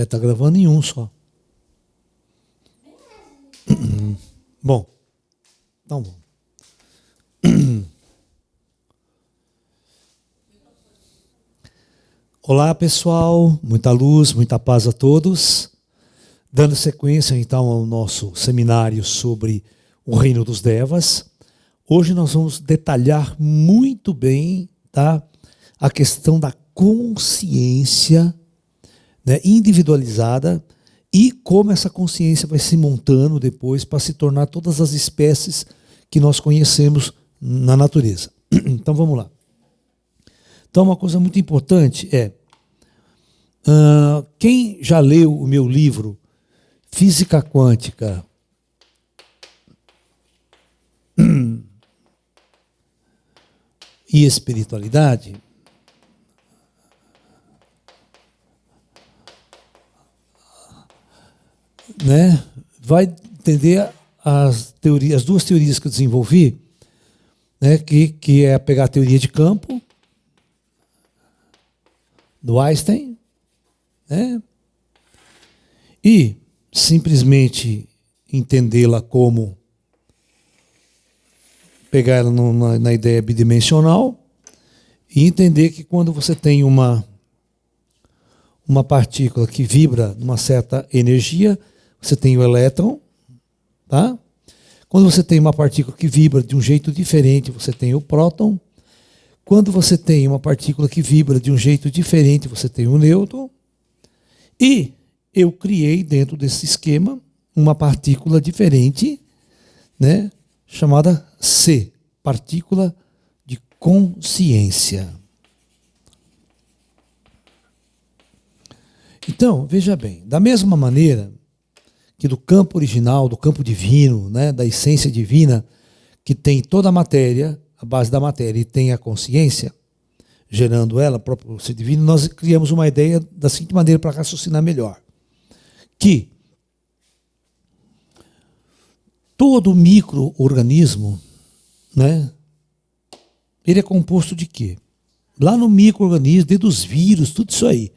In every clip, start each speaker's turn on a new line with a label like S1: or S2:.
S1: Tá gravando em um só. Bom, então bom. Olá, pessoal. Muita luz, muita paz a todos. Dando sequência, então, ao nosso seminário sobre o reino dos Devas. Hoje nós vamos detalhar muito bem, tá, a questão da consciência, né, individualizada e como essa consciência vai se montando depois para se tornar todas as espécies que nós conhecemos na natureza. Então vamos lá. Então uma coisa muito importante é, quem já leu o meu livro Física Quântica e Espiritualidade, né, vai entender as duas teorias que eu desenvolvi, né, que é pegar a teoria de campo do Einstein, né, e simplesmente entendê-la como pegar ela na ideia bidimensional e entender que quando você tem uma partícula que vibra numa certa energia, você tem o elétron, tá? Quando você tem uma partícula que vibra de um jeito diferente, você tem o próton. Quando você tem uma partícula que vibra de um jeito diferente, você tem o nêutron. E eu criei dentro desse esquema uma partícula diferente, né, chamada C, partícula de consciência. Então, veja bem, da mesma maneira que do campo original, do campo divino, né, da essência divina, que tem toda a matéria, a base da matéria, e tem a consciência, gerando ela, o próprio ser divino, nós criamos uma ideia da seguinte maneira para raciocinar melhor. Que todo micro-organismo, né, ele é composto de quê? Lá no micro-organismo, dentro dos vírus, tudo isso aí,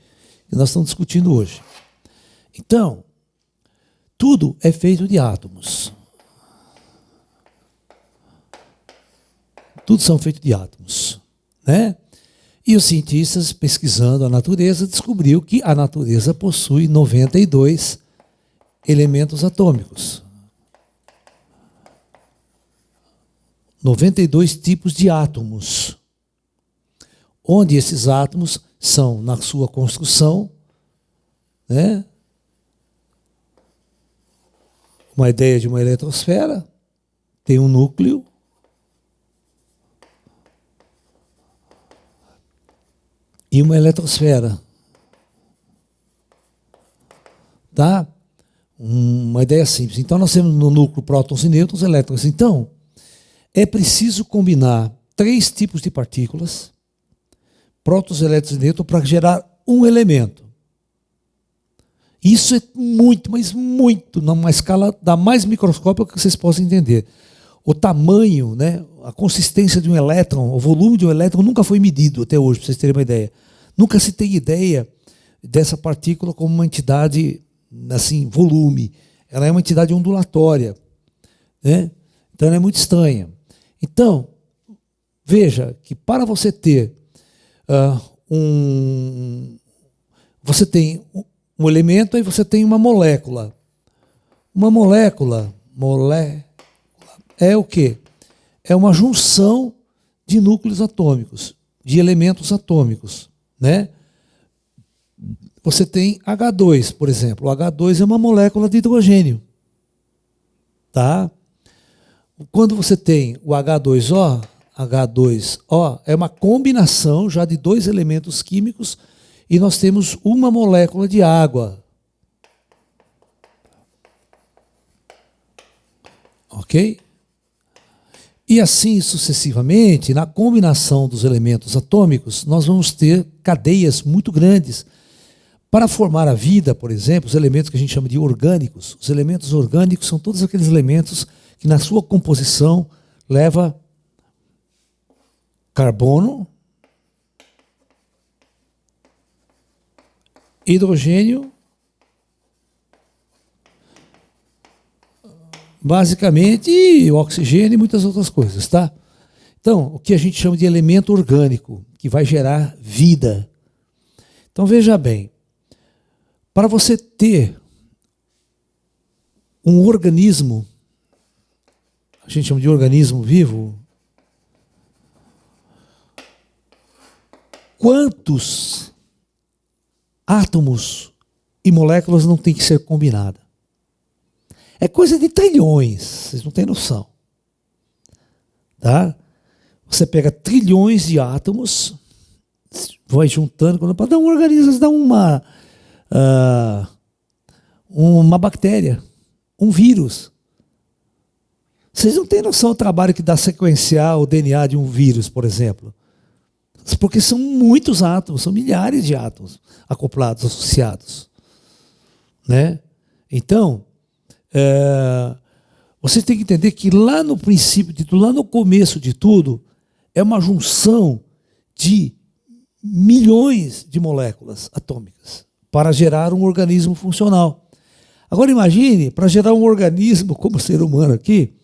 S1: que nós estamos discutindo hoje. Então, tudo é feito de átomos. Tudo são feitos de átomos, né? E os cientistas, pesquisando a natureza, descobriu que a natureza possui 92 elementos atômicos. 92 tipos de átomos. Onde esses átomos são, na sua construção, né, uma ideia de uma eletrosfera, tem um núcleo, e uma eletrosfera. Tá? Uma ideia simples. Então nós temos no núcleo prótons e nêutrons, elétrons. Então, é preciso combinar 3 tipos de partículas, prótons, elétrons e nêutrons, para gerar um elemento. Isso é muito, mas muito, numa escala da mais microscópica que vocês possam entender. O tamanho, né, a consistência de um elétron, o volume de um elétron nunca foi medido até hoje, para vocês terem uma ideia. Nunca se tem ideia dessa partícula como uma entidade, assim, volume. Ela é uma entidade ondulatória, né? Então ela é muito estranha. Então, veja que para você ter você tem um elemento e você tem uma molécula. Uma molécula é o quê? É uma junção de núcleos atômicos, de elementos atômicos, né? Você tem H2, por exemplo. O H2 é uma molécula de hidrogênio, tá? Quando você tem o H2O é uma combinação já de 2 elementos químicos e nós temos uma molécula de água. Ok? E assim sucessivamente, na combinação dos elementos atômicos, nós vamos ter cadeias muito grandes. Para formar a vida, por exemplo, os elementos que a gente chama de orgânicos, os elementos orgânicos são todos aqueles elementos que na sua composição leva carbono, hidrogênio basicamente oxigênio e muitas outras coisas, tá? Então, o que a gente chama de elemento orgânico, que vai gerar vida. Então, veja bem, para você ter um organismo, a gente chama de organismo vivo, quantos átomos e moléculas não tem que ser combinada? É coisa de trilhões, vocês não têm noção. Tá? Você pega trilhões de átomos, vai juntando, para dar um organismo, dá uma bactéria, um vírus. Vocês não têm noção do trabalho que dá sequenciar o DNA de um vírus, por exemplo. Porque são muitos átomos, são milhares de átomos acoplados, associados. Né? Então, você tem que entender que lá no princípio de tudo, lá no começo de tudo, é uma junção de milhões de moléculas atômicas para gerar um organismo funcional. Agora imagine, para gerar um organismo como o ser humano aqui,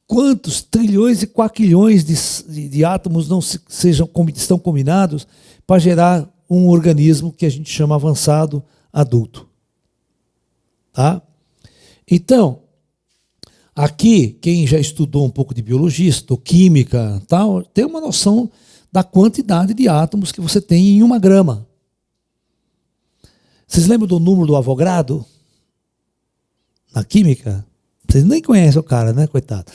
S1: quantos trilhões e quaquilhões de átomos não estão combinados para gerar um organismo que a gente chama avançado adulto. Tá? Então, aqui, quem já estudou um pouco de biologia, estudou química, tal, tem uma noção da quantidade de átomos que você tem em uma grama. Vocês lembram do número do Avogadro? Na química? Vocês nem conhecem o cara, né, coitado?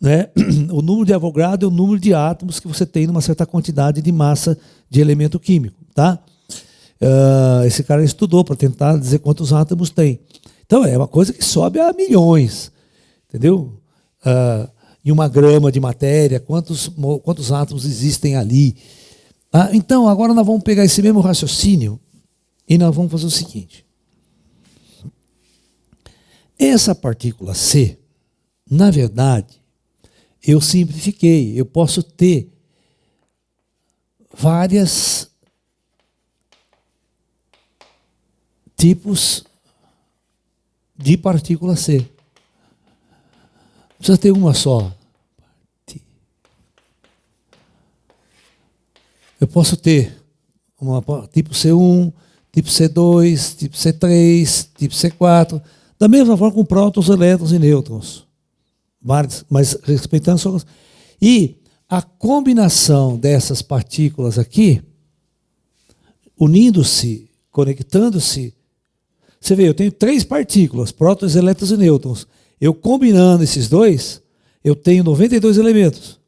S1: Né? O número de Avogadro é o número de átomos que você tem numa certa quantidade de massa de elemento químico. Tá? Esse cara estudou para tentar dizer quantos átomos tem. Então é uma coisa que sobe a milhões. Entendeu? Em uma grama de matéria, quantos átomos existem ali. Então, agora nós vamos pegar esse mesmo raciocínio e nós vamos fazer o seguinte. Essa partícula C, na verdade, eu simplifiquei. Eu posso ter vários tipos de partícula C. Não precisa ter uma só. Eu posso ter tipo C1, tipo C2, tipo C3, tipo C4, da mesma forma com prótons, elétrons e nêutrons. Mas respeitando só. E a combinação dessas partículas aqui, unindo-se, conectando-se, você vê, eu tenho 3 partículas, prótons, elétrons e nêutrons. Eu combinando esses dois, eu tenho 92 elementos.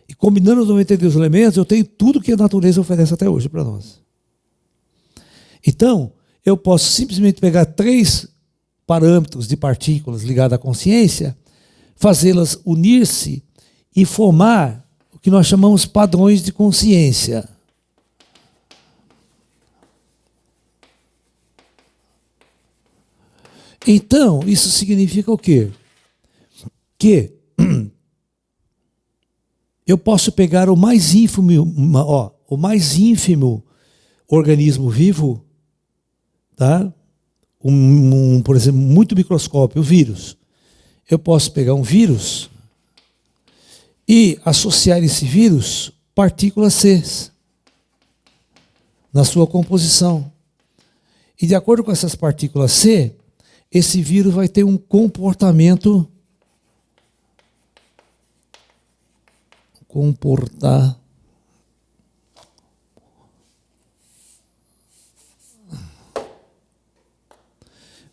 S1: E combinando os 92 elementos, eu tenho tudo que a natureza oferece até hoje para nós. Então, eu posso simplesmente pegar 3 parâmetros de partículas ligadas à consciência, fazê-las unir-se e formar o que nós chamamos padrões de consciência. Então, isso significa o quê? Que eu posso pegar o mais ínfimo organismo vivo, tá? Por exemplo, muito microscópio, o vírus. Eu posso pegar um vírus e associar esse vírus partículas C na sua composição. E de acordo com essas partículas C, esse vírus vai ter um comportamento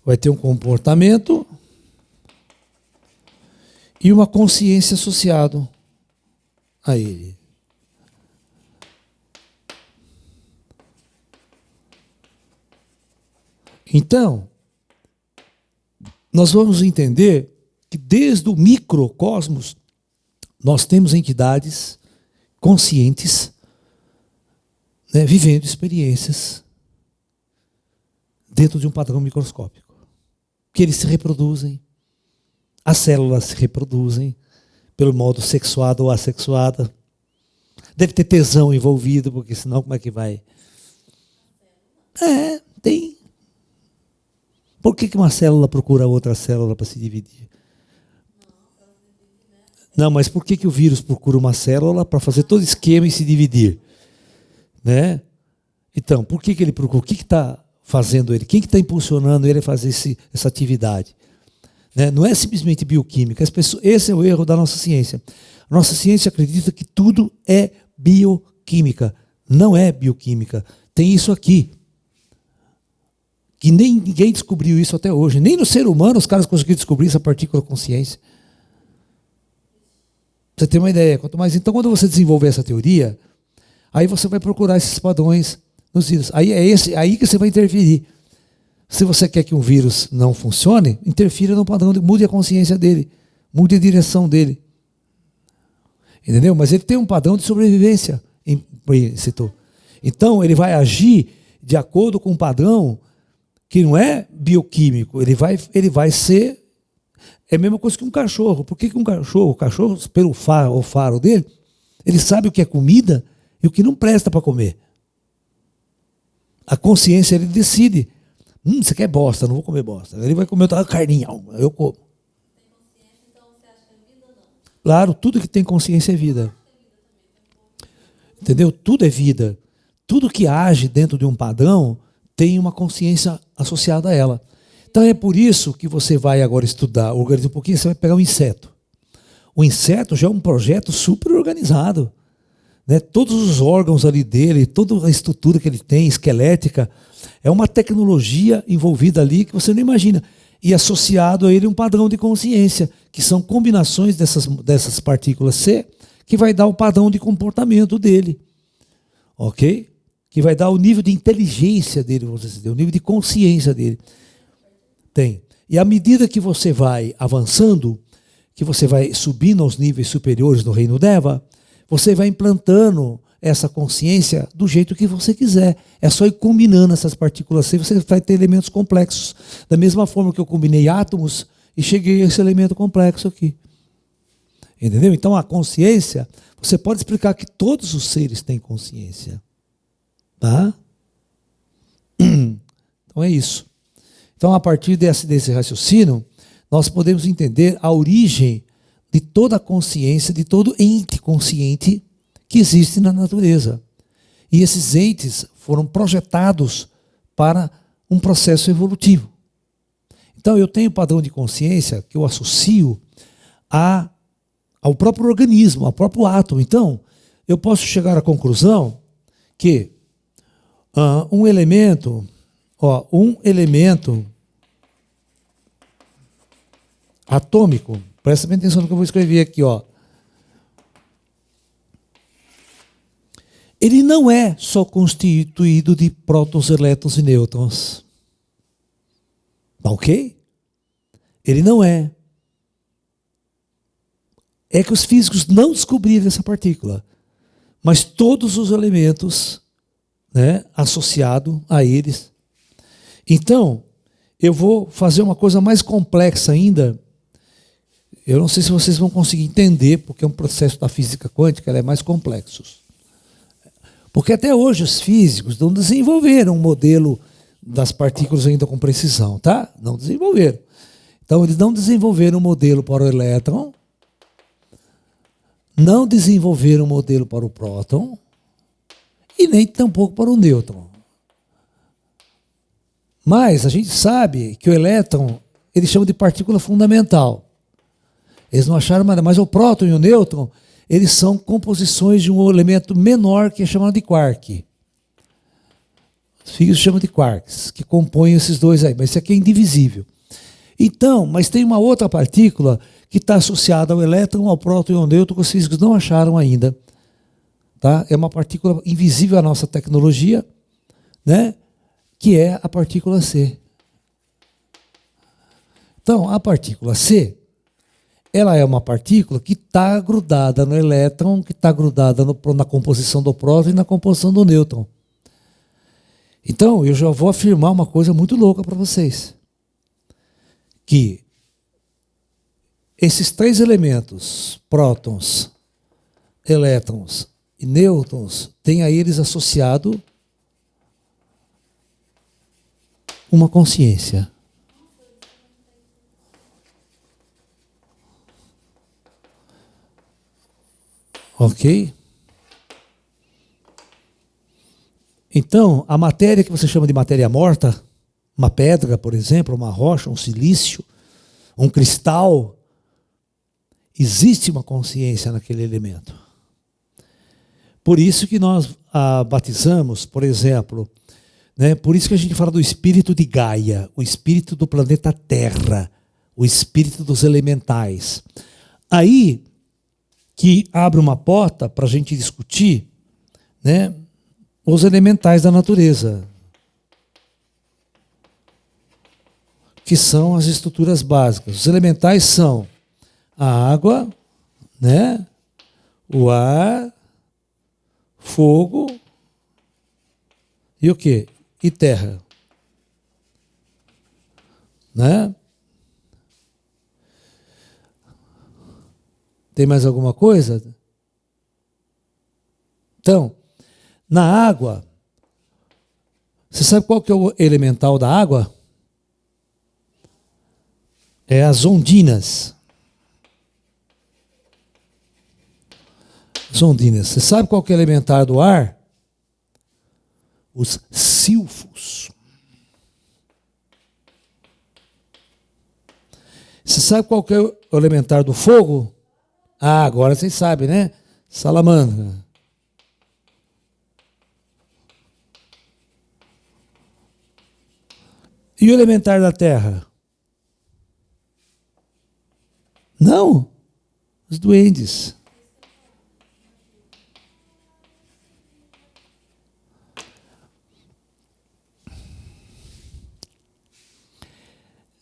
S1: vai ter um comportamento e uma consciência associado a ele. Então, nós vamos entender que desde o microcosmos nós temos entidades conscientes, né, vivendo experiências dentro de um padrão microscópico. Que eles se reproduzem, as células se reproduzem pelo modo sexuado ou assexuada. Deve ter tesão envolvido, porque senão como é que vai? Tem. Por que uma célula procura outra célula para se dividir? Não, mas por que o vírus procura uma célula para fazer todo esquema e se dividir? Né? Então, por que ele procura? O que está fazendo ele? Quem que está impulsionando ele a fazer essa atividade? Né? Não é simplesmente bioquímica. Esse é o erro da nossa ciência. A nossa ciência acredita que tudo é bioquímica. Não é bioquímica. Tem isso aqui. Que nem ninguém descobriu isso até hoje. Nem no ser humano os caras conseguiram descobrir essa partícula consciência. Pra você ter uma ideia. Quanto mais, então, quando você desenvolver essa teoria, aí você vai procurar esses padrões nos vírus. Aí é aí que você vai interferir. Se você quer que um vírus não funcione, interfira no padrão, mude a consciência dele, mude a direção dele. Entendeu? Mas ele tem um padrão de sobrevivência, citou. Então, ele vai agir de acordo com um padrão que não é bioquímico. Ele vai ser... É a mesma coisa que um cachorro. Por que um cachorro? O cachorro, pelo faro dele, ele sabe o que é comida e o que não presta para comer. A consciência, ele decide. Você quer bosta, não vou comer bosta. Ele vai comer outra carninha, eu como.
S2: Tem consciência, então você acha que é vida ou não?
S1: Claro, tudo que tem consciência é vida. Entendeu? Tudo é vida. Tudo que age dentro de um padrão tem uma consciência associada a ela. Então é por isso que você vai agora estudar, organizar um pouquinho, você vai pegar um inseto. O inseto já é um projeto super organizado. Né? Todos os órgãos ali dele, toda a estrutura que ele tem, esquelética, é uma tecnologia envolvida ali que você não imagina. E associado a ele um padrão de consciência, que são combinações dessas partículas C, que vai dar o padrão de comportamento dele. Ok? Que vai dar o nível de inteligência dele, vamos dizer, o nível de consciência dele. Tem. E à medida que você vai avançando, que você vai subindo aos níveis superiores do reino Deva, você vai implantando essa consciência do jeito que você quiser. É só ir combinando essas partículas C, você vai ter elementos complexos. Da mesma forma que eu combinei átomos e cheguei a esse elemento complexo aqui. Entendeu? Então a consciência, você pode explicar que todos os seres têm consciência. Tá? Então é isso. Então, a partir desse raciocínio, nós podemos entender a origem de toda a consciência, de todo ente consciente que existe na natureza. E esses entes foram projetados para um processo evolutivo. Então, eu tenho padrão de consciência que eu associo ao próprio organismo, ao próprio átomo. Então, eu posso chegar à conclusão que um elemento atômico, presta bem atenção no que eu vou escrever aqui, ele não é só constituído de prótons, elétrons e nêutrons. Tá ok? Ele não é. É que os físicos não descobriram essa partícula. Mas todos os elementos, né, associados a eles. Então, eu vou fazer uma coisa mais complexa ainda. Eu não sei se vocês vão conseguir entender, porque é um processo da física quântica, ela é mais complexo. Porque até hoje os físicos não desenvolveram um modelo das partículas ainda com precisão, tá? Não desenvolveram. Então, eles não desenvolveram um modelo para o elétron, não desenvolveram um modelo para o próton, e nem tampouco para o nêutron. Mas a gente sabe que o elétron, eles chamam de partícula fundamental. Eles não acharam nada, mas o próton e o nêutron, eles são composições de um elemento menor que é chamado de quark. Os físicos chamam de quarks, que compõem esses dois aí, mas isso aqui é indivisível. Então, mas tem uma outra partícula que está associada ao elétron, ao próton e ao nêutron, que os físicos não acharam ainda. Tá? É uma partícula invisível à nossa tecnologia, né? Que é a partícula C. Então, a partícula C, ela é uma partícula que está grudada no elétron, que está grudada na composição do próton e na composição do nêutron. Então, eu já vou afirmar uma coisa muito louca para vocês. Que esses três elementos, prótons, elétrons e nêutrons, têm a eles associado uma consciência. Ok? Então, a matéria que você chama de matéria morta, uma pedra, por exemplo, uma rocha, um silício, um cristal, existe uma consciência naquele elemento. Por isso que nós batizamos, por exemplo, né, por isso que a gente fala do espírito de Gaia, o espírito do planeta Terra, o espírito dos elementais. Aí que abre uma porta para a gente discutir, né, os elementais da natureza, que são as estruturas básicas. Os elementais são a água, né, o ar, fogo e o quê? E terra. Né? Tem mais alguma coisa? Então, na água, você sabe qual que é o elemental da água? É as ondinas. As ondinas. Você sabe qual que é o elementar do ar? Os silfos. Você sabe qual que é o elementar do fogo? Ah, agora vocês sabem, né? Salamandra. E o elementar da terra? Não. Os duendes.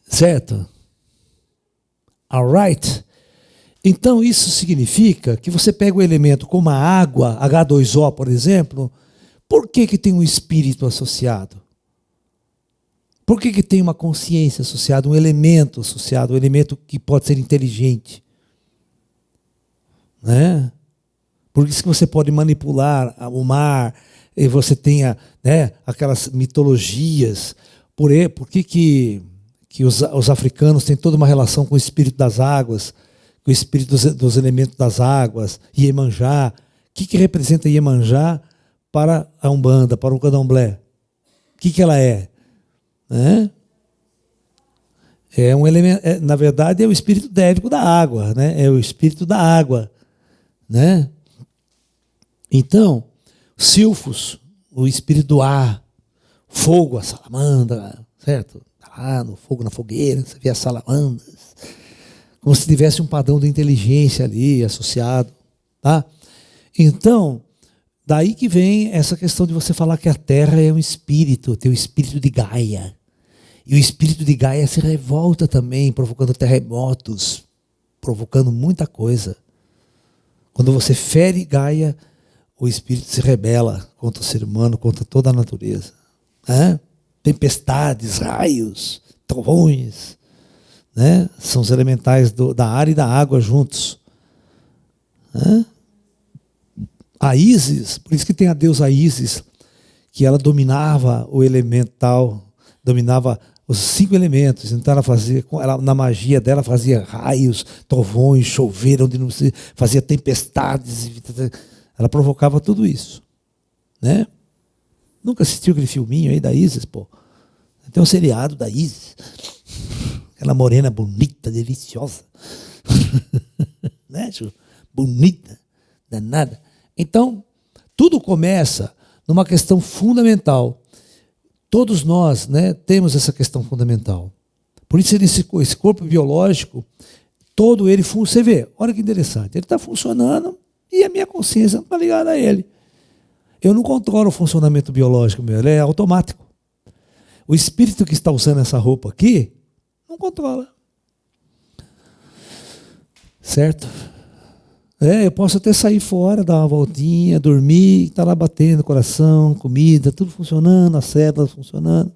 S1: Certo? Alright? Então isso significa que você pega o elemento como a água, H2O, por exemplo, por que tem um espírito associado? Por que tem uma consciência associada, um elemento associado, um elemento que pode ser inteligente? Né? Por isso que você pode manipular o mar, e você tenha, né, aquelas mitologias. Por que os africanos têm toda uma relação com o espírito das águas, com o espírito dos elementos das águas, Iemanjá. O que representa Iemanjá para a Umbanda, para o Candomblé? O que ela é? É um elemento, na verdade é o espírito dévico da água, né? É o espírito da água, né? Então, silfos, o espírito do ar, fogo, a salamandra, certo? Lá no fogo, na fogueira, você vê as salamandras, como se tivesse um padrão de inteligência ali associado, tá? Então, daí que vem essa questão de você falar que a Terra é um espírito, tem o espírito de Gaia. E o espírito de Gaia se revolta também, provocando terremotos, provocando muita coisa. Quando você fere Gaia, o espírito se rebela contra o ser humano, contra toda a natureza. Tempestades, raios, trovões, né? São os elementais da ar e da água juntos. A Ísis, por isso que tem a deusa Ísis, que ela dominava o elemental, dominava os 5 elementos. Então ela na magia dela fazia raios, trovões, chover, onde não se fazia tempestades. Ela provocava tudo isso, né? Nunca assistiu aquele filminho aí da Ísis, pô? Tem um seriado da Ísis. Aquela morena bonita, deliciosa. Né, Ju? Bonita, danada. Então, tudo começa numa questão fundamental. Todos nós, né, temos essa questão fundamental. Por isso, esse corpo biológico, todo ele, você vê, olha que interessante, ele está funcionando e a minha consciência não está ligada a ele. Eu não controlo o funcionamento biológico meu, ele é automático. O espírito que está usando essa roupa aqui, não controla. Certo? Eu posso até sair fora, dar uma voltinha, dormir, estar lá batendo coração, comida, tudo funcionando, as células funcionando.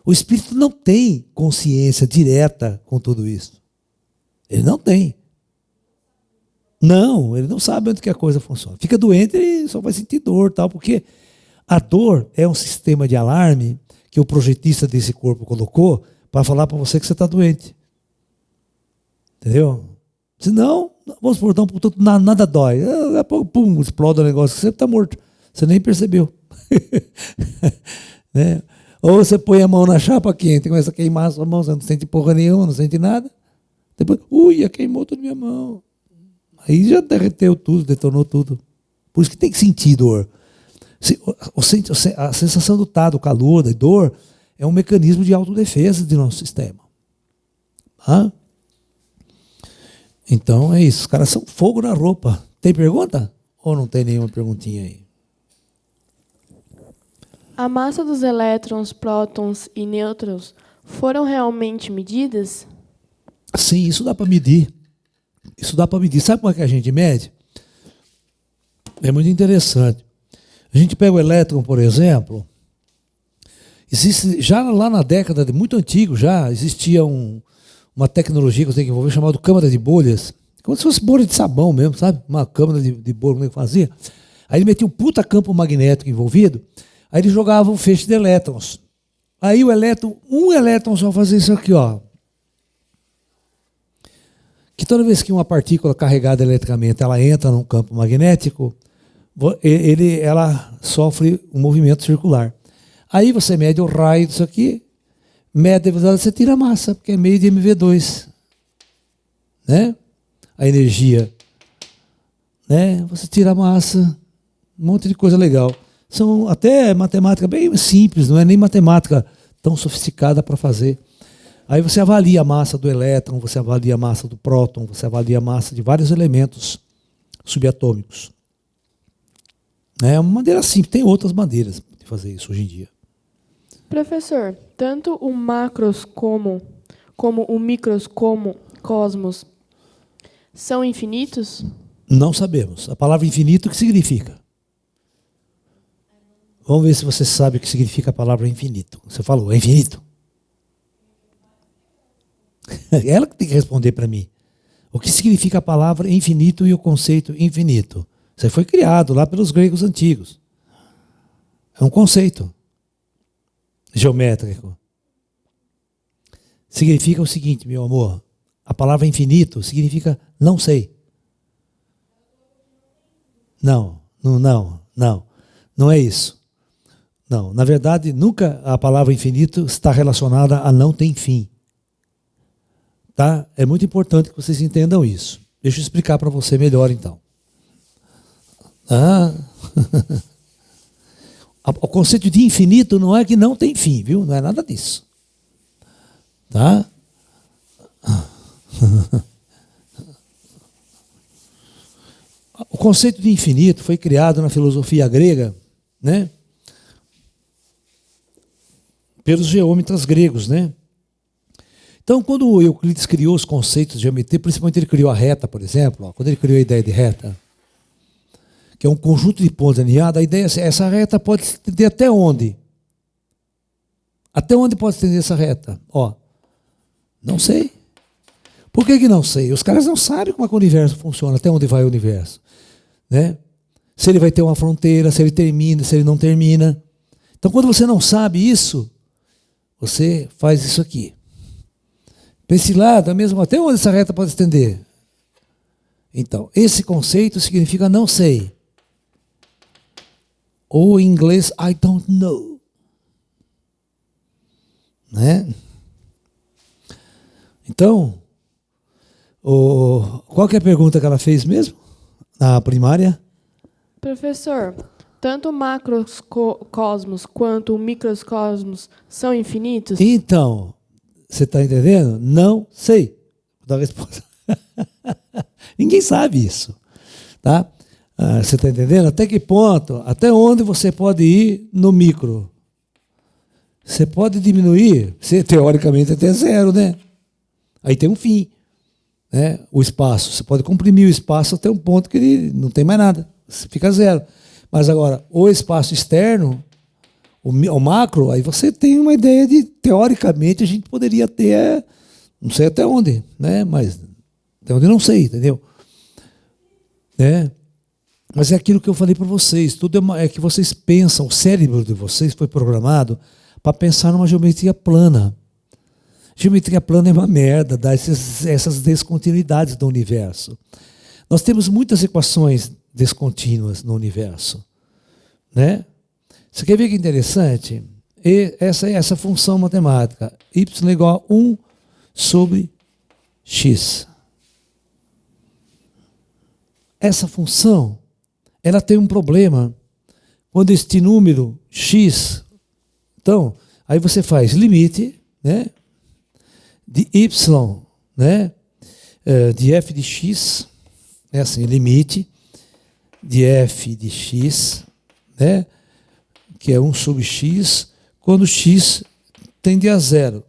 S1: O espírito não tem consciência direta com tudo isso. Ele não tem. Não, ele não sabe onde que a coisa funciona. Fica doente e só vai sentir dor, tal, porque a dor é um sistema de alarme que o projetista desse corpo colocou para falar para você que você está doente. Entendeu? Senão, vamos supor, nada dói. Daqui a pouco, pum, explode o negócio, você está morto. Você nem percebeu. Né? Ou você põe a mão na chapa quente, começa a queimar a sua mão, você não sente porra nenhuma, não sente nada. Depois, queimou toda a minha mão. Aí já derreteu tudo, detonou tudo. Por isso que tem que sentir dor. A sensação do calor, da dor, é um mecanismo de autodefesa do nosso sistema. Tá? Então é isso. Os caras são fogo na roupa. Tem pergunta? Ou não tem nenhuma perguntinha aí?
S3: A massa dos elétrons, prótons e nêutrons foram realmente medidas?
S1: Sim, isso dá para medir. Isso dá para medir. Sabe como é que a gente mede? É muito interessante. A gente pega o elétron, por exemplo. Existe, já lá na década de muito antigo, já existia uma tecnologia que eu tenho que envolver chamada câmara de bolhas. Como se fosse bolha de sabão mesmo, sabe? Uma câmara de bolha, como é que fazia? Aí ele metia um puta campo magnético envolvido. Aí ele jogava um feixe de elétrons. Aí um elétron só fazia isso aqui, ó. Que toda vez que uma partícula carregada eletricamente ela entra num campo magnético, ela sofre um movimento circular. Aí você mede o raio disso aqui, mede a velocidade, você tira a massa, porque é meio de MV2. Né? A energia. Né? Você tira a massa, um monte de coisa legal. São até matemática bem simples, não é nem matemática tão sofisticada para fazer. Aí você avalia a massa do elétron, você avalia a massa do próton, você avalia a massa de vários elementos subatômicos. É uma maneira simples, tem outras maneiras de fazer isso hoje em dia.
S3: Professor, tanto o macros como o microcosmos são infinitos?
S1: Não sabemos. A palavra infinito, o que significa? Vamos ver se você sabe o que significa a palavra infinito. Você falou, é infinito? Ela que tem que responder para mim. O que significa a palavra infinito e o conceito infinito? Isso foi criado lá pelos gregos antigos. É um conceito geométrico. Significa o seguinte, meu amor. A palavra infinito significa não sei. Não é isso. Não, na verdade, nunca a palavra infinito está relacionada a não tem fim. Tá? É muito importante que vocês entendam isso. Deixa eu explicar para você melhor, então. O conceito de infinito não é que não tem fim, viu? Não é nada disso. Tá? O conceito de infinito foi criado na filosofia grega, né? Pelos geômetras gregos, né? Então, quando o Euclides criou os conceitos de geometria, principalmente ele criou a reta, por exemplo, quando ele criou a ideia de reta, que é um conjunto de pontos alinhados, a ideia é assim, essa reta pode se estender até onde? Até onde pode se estender essa reta? Não sei. Por que não sei? Os caras não sabem como é que o universo funciona, até onde vai o universo. Né? Se ele vai ter uma fronteira, se ele termina, se ele não termina. Então, quando você não sabe isso, você faz isso aqui. Pense lá, até onde essa reta pode estender? Então, esse conceito significa não sei. Ou em inglês, I don't know. Né? Então, qual que é a pergunta que ela fez mesmo? Na primária?
S3: Professor, tanto o macrocosmos quanto o microcosmos são infinitos?
S1: Então, você está entendendo? Não sei. Vou dar a resposta. Ninguém sabe isso. Tá? Você está entendendo? Até que ponto? Até onde você pode ir no micro? Você pode diminuir, teoricamente, até zero, né? Aí tem um fim. Né? O espaço. Você pode comprimir o espaço até um ponto que ele não tem mais nada. Fica zero. Mas agora, o espaço externo, o macro, aí você tem uma ideia de, teoricamente, a gente poderia ter, não sei até onde, né? Mas até onde eu não sei, entendeu? Né? Mas é aquilo que eu falei para vocês, tudo é que vocês pensam, o cérebro de vocês foi programado para pensar numa geometria plana. Geometria plana é uma merda, dá essas descontinuidades do universo. Nós temos muitas equações descontínuas no universo, né? Você quer ver que interessante? Essa é essa função matemática. Y igual a 1 sobre x. Essa função, ela tem um problema quando este número x, então, aí você faz limite, né, de y, né, de f de x, é assim, limite de f de x, né, que é 1 sobre x, quando x tende a zero.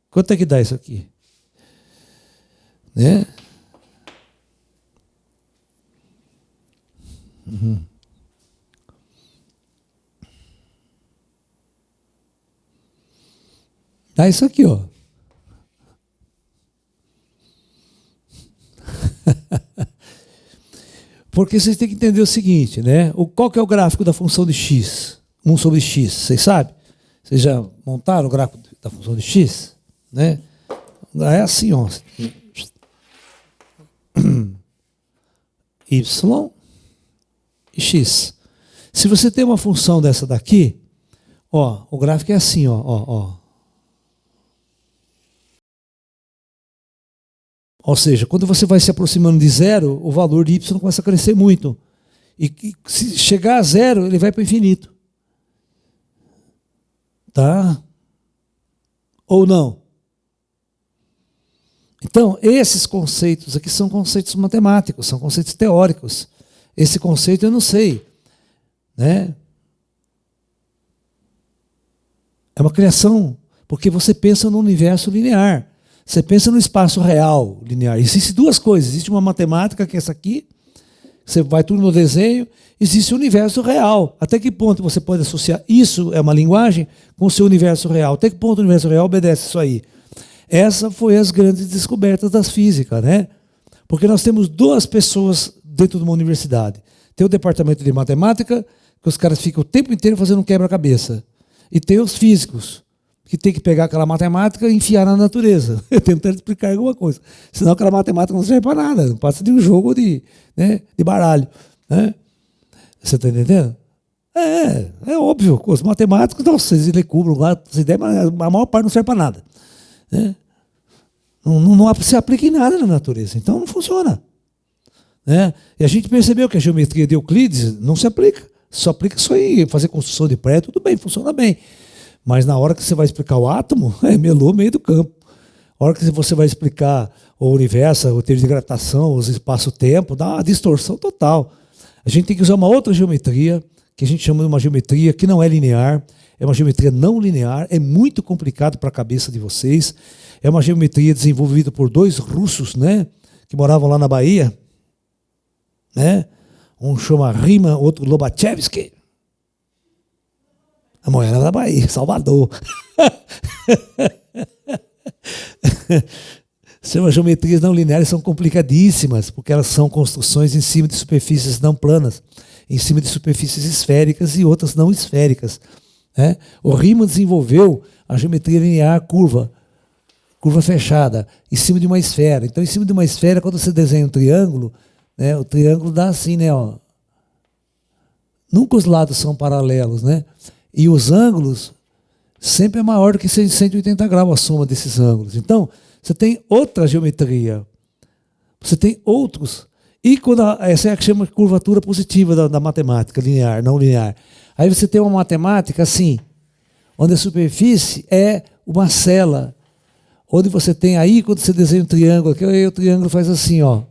S1: Quanto é que dá isso aqui? Né? Uhum. Dá isso aqui, ó. Porque vocês têm que entender o seguinte, né? Qual que é o gráfico da função de x? 1 sobre x, vocês sabem? Vocês já montaram o gráfico da função de x? Né? É assim, ó. Y e x. Se você tem uma função dessa daqui, ó, o gráfico é assim, ó. Ou seja, quando você vai se aproximando de zero, o valor de y começa a crescer muito. E se chegar a zero, ele vai para o infinito. Tá? Ou não? Então, esses conceitos aqui são conceitos matemáticos, são conceitos teóricos. Esse conceito eu não sei, né? É uma criação, porque você pensa no universo linear. Você pensa no espaço real linear. Existem duas coisas. Existe uma matemática, que é essa aqui, você vai tudo no desenho. Existe o universo real. Até que ponto você pode associar isso, é uma linguagem, com o seu universo real? Até que ponto o universo real obedece isso aí? Essa foi as grandes descobertas das físicas, né? Porque nós temos duas pessoas dentro de uma universidade. Tem o departamento de matemática, que os caras ficam o tempo inteiro fazendo um quebra-cabeça. E tem os físicos, que tem que pegar aquela matemática e enfiar na natureza, tentando explicar alguma coisa. Senão aquela matemática não serve para nada, não passa de um jogo de baralho. Né? Você está entendendo? É óbvio, os matemáticos, nossa, eles elucubram lá as ideias, mas a maior parte não serve para nada. Né? Não se aplica em nada na natureza, então não funciona. Né? E a gente percebeu que a geometria de Euclides não se aplica, só aplica isso aí, fazer construção de prédio, tudo bem, funciona bem. Mas na hora que você vai explicar o átomo, melou o meio do campo. Na hora que você vai explicar o universo, o roteiro de gravitação, os espaço-tempo, dá uma distorção total. A gente tem que usar uma outra geometria, que a gente chama de uma geometria que não é linear, é uma geometria não linear, é muito complicado para a cabeça de vocês. É uma geometria desenvolvida por dois russos, né, que moravam lá na Bahia. Né? Um chama Riemann, outro Lobachevsky. A mulher era da Bahia, Salvador. São as geometrias não lineares, são complicadíssimas, porque elas são construções em cima de superfícies não planas, em cima de superfícies esféricas e outras não esféricas. Né? O Riemann desenvolveu a geometria linear curva fechada, em cima de uma esfera. Então, em cima de uma esfera, quando você desenha um triângulo, né, o triângulo dá assim, né? Ó. Nunca os lados são paralelos, né? E os ângulos sempre é maior do que 180 graus a soma desses ângulos. Então, você tem outra geometria. Você tem outros. E essa é a que chama de curvatura positiva da matemática, linear, não linear. Aí você tem uma matemática assim, onde a superfície é uma cela. Onde você tem aí, quando você desenha um triângulo, que aí o triângulo faz assim, ó.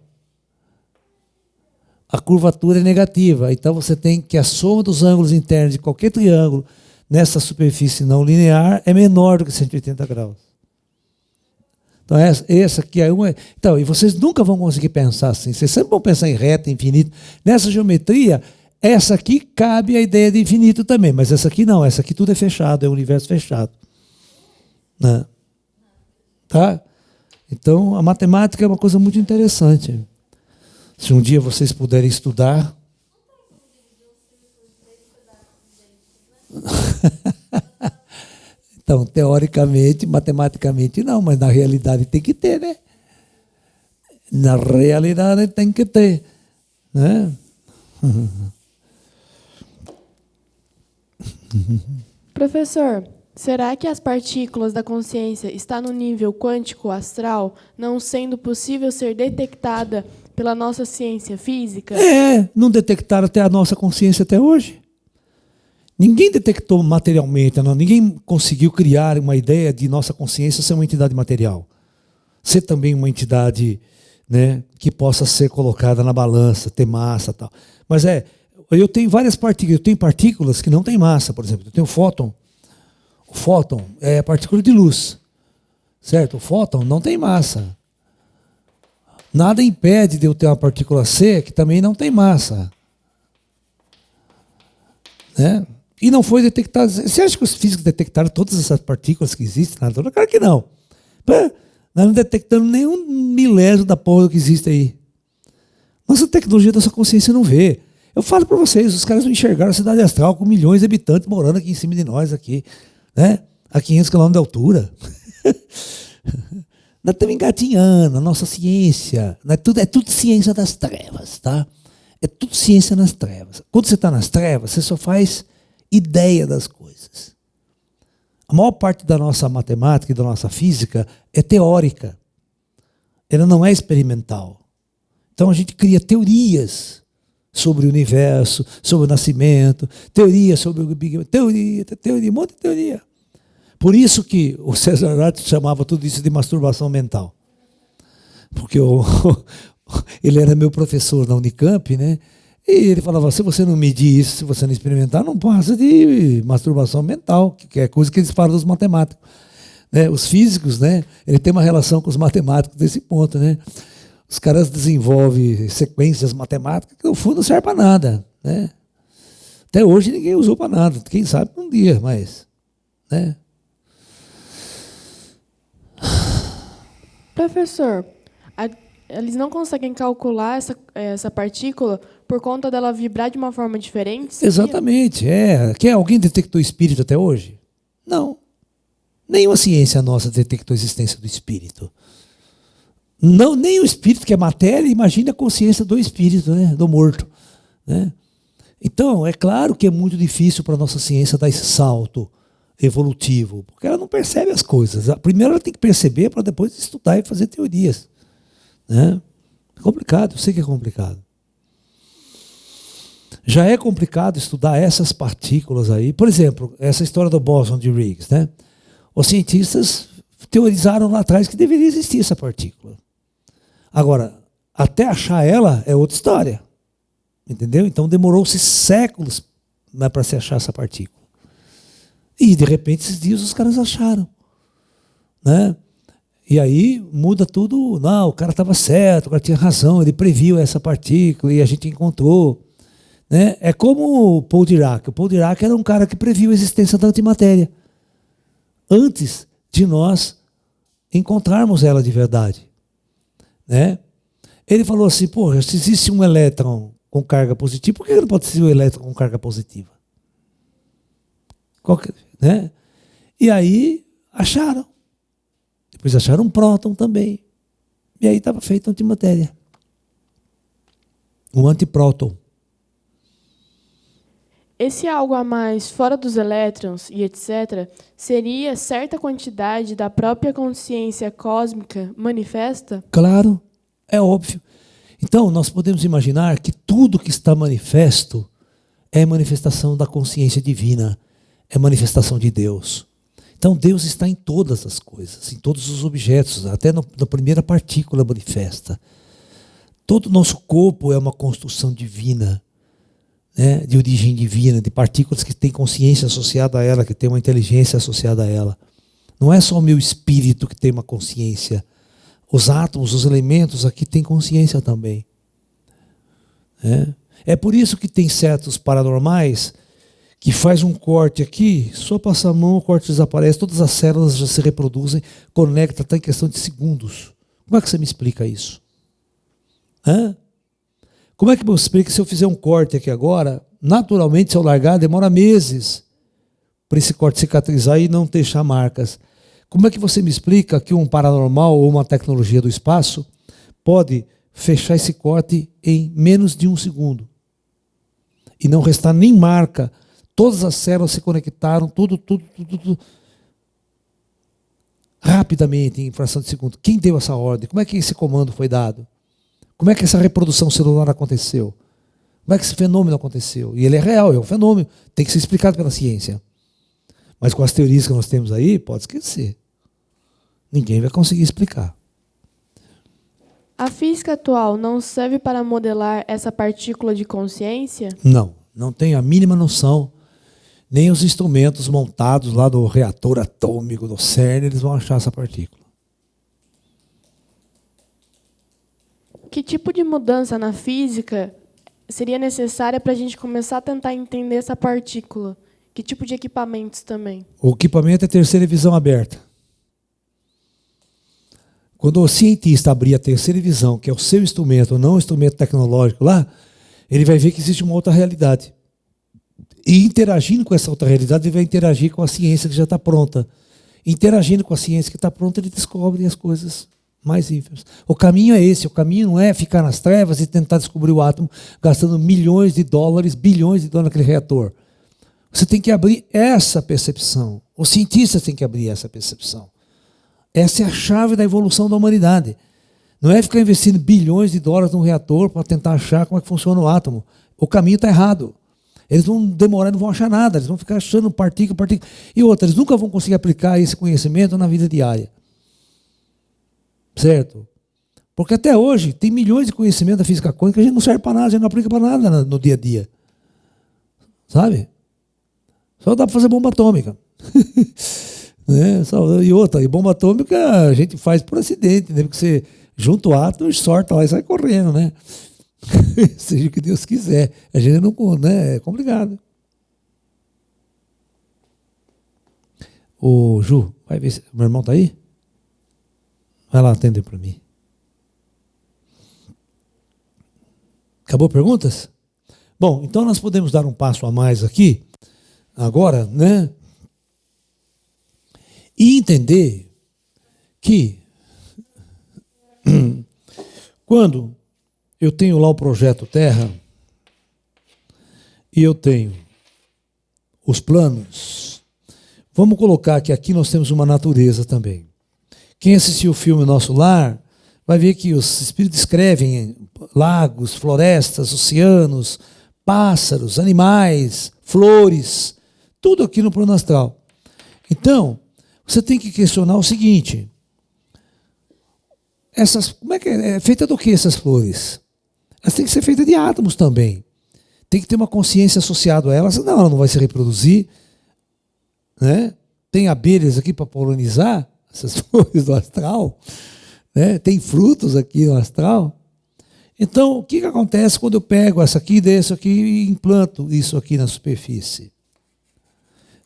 S1: A curvatura é negativa. Então você tem que a soma dos ângulos internos de qualquer triângulo nessa superfície não linear é menor do que 180 graus. Então essa aqui é uma... Então, e vocês nunca vão conseguir pensar assim. Vocês sempre vão pensar em reta, infinito. Nessa geometria, essa aqui cabe a ideia de infinito também, mas essa aqui não. Essa aqui tudo é fechado, é um universo fechado. Né? Tá? Então, a matemática é uma coisa muito interessante. Se um dia vocês puderem estudar... Então, teoricamente, matematicamente não, mas na realidade tem que ter, né? Na realidade tem que ter, né?
S3: Professor, será que as partículas da consciência estão no nível quântico astral, não sendo possível ser detectada pela nossa ciência física?
S1: Não detectaram até a nossa consciência até hoje. Ninguém detectou materialmente, não. Ninguém conseguiu criar uma ideia de nossa consciência ser uma entidade material. Ser também uma entidade, né, que possa ser colocada na balança, ter massa e tal. Mas eu tenho várias partículas. Eu tenho partículas que não têm massa, por exemplo. Eu tenho o fóton. O fóton é partícula de luz. Certo? O fóton não tem massa. Nada impede de eu ter uma partícula C que também não tem massa. Né? E não foi detectado. Você acha que os físicos detectaram todas essas partículas que existem? Claro que não. Nós não detectamos nenhum milésimo da porra que existe aí. Nossa tecnologia, nossa consciência não vê. Eu falo para vocês, os caras não enxergaram a cidade astral com milhões de habitantes morando aqui em cima de nós, aqui, né? A 500 km de altura. Nós estamos engatinhando, a nossa ciência. É tudo ciência das trevas, tá? É tudo ciência nas trevas. Quando você está nas trevas, você só faz ideia das coisas. A maior parte da nossa matemática e da nossa física é teórica. Ela não é experimental. Então a gente cria teorias sobre o universo, sobre o nascimento, teoria sobre o Big Bang, teoria, um monte de teoria. Por isso que o César Ratti chamava tudo isso de masturbação mental. Porque ele era meu professor na Unicamp, né? E ele falava, se você não medir isso, se você não experimentar, não passa de masturbação mental, que é coisa que eles falam dos matemáticos. Né? Os físicos, né? Ele tem uma relação com os matemáticos desse ponto, né? Os caras desenvolvem sequências matemáticas que no fundo não servem para nada, né? Até hoje ninguém usou para nada, quem sabe um dia, mas, né?
S3: Professor, eles não conseguem calcular essa partícula por conta dela vibrar de uma forma diferente? Seria?
S1: Exatamente. Alguém detectou espírito até hoje? Não. Nenhuma ciência nossa detectou a existência do espírito. Não, nem o espírito, que é matéria, imagina a consciência do espírito, né? Do morto. Né? Então, é claro que é muito difícil para a nossa ciência dar esse salto evolutivo, porque ela não percebe as coisas. Primeiro ela tem que perceber para depois estudar e fazer teorias. Né? É complicado, eu sei que é complicado. Já é complicado estudar essas partículas aí. Por exemplo, essa história do bóson de Higgs. Né? Os cientistas teorizaram lá atrás que deveria existir essa partícula. Agora, até achar ela é outra história. Entendeu? Então demorou-se séculos, né, para se achar essa partícula. E de repente esses dias os caras acharam. Né? E aí muda tudo. Não, o cara estava certo, o cara tinha razão, ele previu essa partícula e a gente encontrou. Né? É como o Paul Dirac. O Paul Dirac era um cara que previu a existência da antimatéria antes de nós encontrarmos ela de verdade. Né? Ele falou assim, porra, se existe um elétron com carga positiva, por que não pode ser um elétron com carga positiva? Né? E aí acharam. Depois acharam um próton também. E aí estava feita a antimatéria. Um antipróton.
S3: Esse algo a mais, fora dos elétrons e etc., seria certa quantidade da própria consciência cósmica manifesta?
S1: Claro, é óbvio. Então, nós podemos imaginar que tudo que está manifesto é manifestação da consciência divina, é manifestação de Deus. Então, Deus está em todas as coisas, em todos os objetos, até na primeira partícula manifesta. Todo o nosso corpo é uma construção divina. Né, de origem divina, de partículas que têm consciência associada a ela, que têm uma inteligência associada a ela. Não é só o meu espírito que tem uma consciência. Os átomos, os elementos aqui têm consciência também. É por isso que tem certos paranormais que faz um corte aqui, só passa a mão, o corte desaparece, todas as células já se reproduzem, conecta, está em questão de segundos. Como é que você me explica isso? Como é que eu explico que se eu fizer um corte aqui agora, naturalmente, se eu largar, demora meses para esse corte cicatrizar e não deixar marcas? Como é que você me explica que um paranormal ou uma tecnologia do espaço pode fechar esse corte em menos de 1 segundo. E não restar nem marca. Todas as células se conectaram, tudo rapidamente, em fração de segundo. Quem deu essa ordem? Como é que esse comando foi dado? Como é que essa reprodução celular aconteceu? Como é que esse fenômeno aconteceu? E ele é real, é um fenômeno. Tem que ser explicado pela ciência. Mas com as teorias que nós temos aí, pode esquecer. Ninguém vai conseguir explicar.
S3: A física atual não serve para modelar essa partícula de consciência?
S1: Não tem a mínima noção. Nem os instrumentos montados lá do reator atômico do CERN, eles vão achar essa partícula.
S3: Que tipo de mudança na física seria necessária para a gente começar a tentar entender essa partícula? Que tipo de equipamentos também?
S1: O equipamento é terceira visão aberta. Quando o cientista abrir a terceira visão, que é o seu instrumento, não o instrumento tecnológico lá, ele vai ver que existe uma outra realidade. E interagindo com essa outra realidade, ele vai interagir com a ciência que já está pronta. Interagindo com a ciência que está pronta, ele descobre as coisas mais ínfimas. O caminho é esse. O caminho não é ficar nas trevas e tentar descobrir o átomo gastando milhões de dólares, bilhões de dólares naquele reator. Você tem que abrir essa percepção. Os cientistas têm que abrir essa percepção. Essa é a chave da evolução da humanidade. Não é ficar investindo bilhões de dólares num reator para tentar achar como é que funciona o átomo. O caminho está errado. Eles vão demorar, não vão achar nada. Eles vão ficar achando partícula. E outra, eles nunca vão conseguir aplicar esse conhecimento na vida diária. Certo? Porque até hoje tem milhões de conhecimentos da física quântica que a gente não serve para nada, a gente não aplica para nada no dia a dia. Sabe? Só dá para fazer bomba atômica. Né? E outra, e bomba atômica a gente faz por acidente, né? Porque você junta o átomo e sorta lá e sai correndo, né? Seja o que Deus quiser. A gente não, né? É complicado. Ô, Ju, vai ver se meu irmão está aí? Vai lá atender para mim. Acabou perguntas? Bom, então nós podemos dar um passo a mais aqui, agora, né? E entender que quando eu tenho lá o projeto Terra e eu tenho os planos, vamos colocar que aqui nós temos uma natureza também. Quem assistiu o filme Nosso Lar vai ver que os espíritos descrevem lagos, florestas, oceanos, pássaros, animais, flores, tudo aqui no plano astral. Então, você tem que questionar o seguinte: como é que é feita do que essas flores? Elas têm que ser feitas de átomos também. Tem que ter uma consciência associada a elas. Não, ela não vai se reproduzir. Né? Tem abelhas aqui para polinizar essas flores do astral. Né? Tem frutos aqui no astral. Então, o que acontece quando eu pego essa aqui, desço aqui e implanto isso aqui na superfície?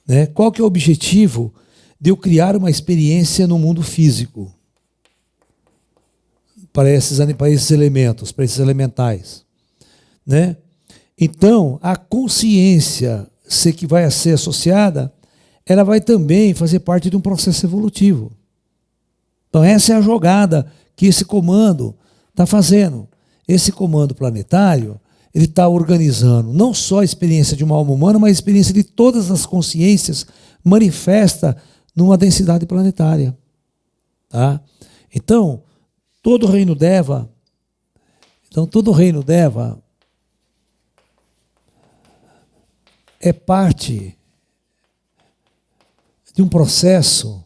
S1: Né? Qual que é o objetivo de eu criar uma experiência no mundo físico para esses elementos, para esses elementais, né? Então, a consciência que vai ser associada, ela vai também fazer parte de um processo evolutivo. Então, essa é a jogada que esse comando está fazendo. Esse comando planetário, ele está organizando não só a experiência de uma alma humana, mas a experiência de todas as consciências manifesta numa densidade planetária. Tá? Então, todo o reino Deva é parte de um processo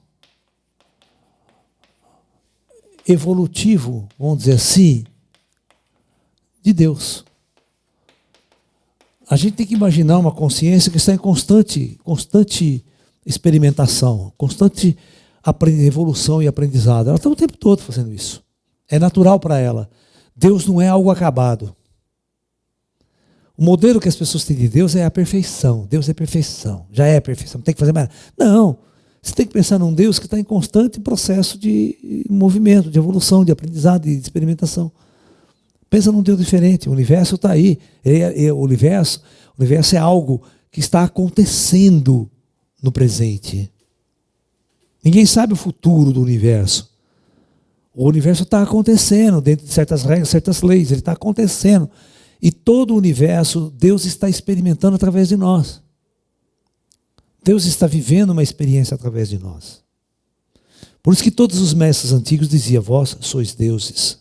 S1: evolutivo, vamos dizer assim, de Deus. A gente tem que imaginar uma consciência que está em constante experimentação, constante evolução e aprendizado. Ela está o tempo todo fazendo isso. É natural para ela. Deus não é algo acabado. O modelo que as pessoas têm de Deus é a perfeição. Deus é perfeição. Já é perfeição. Não tem que fazer mais nada. Não. Você tem que pensar num Deus que está em constante processo de movimento, de evolução, de aprendizado, de experimentação. Pensa num Deus diferente. O universo está aí. O universo é algo que está acontecendo no presente. Ninguém sabe o futuro do universo. O universo está acontecendo dentro de certas regras, certas leis, ele está acontecendo. E todo o universo, Deus está experimentando através de nós. Deus está vivendo uma experiência através de nós. Por isso que todos os mestres antigos diziam: vós sois deuses.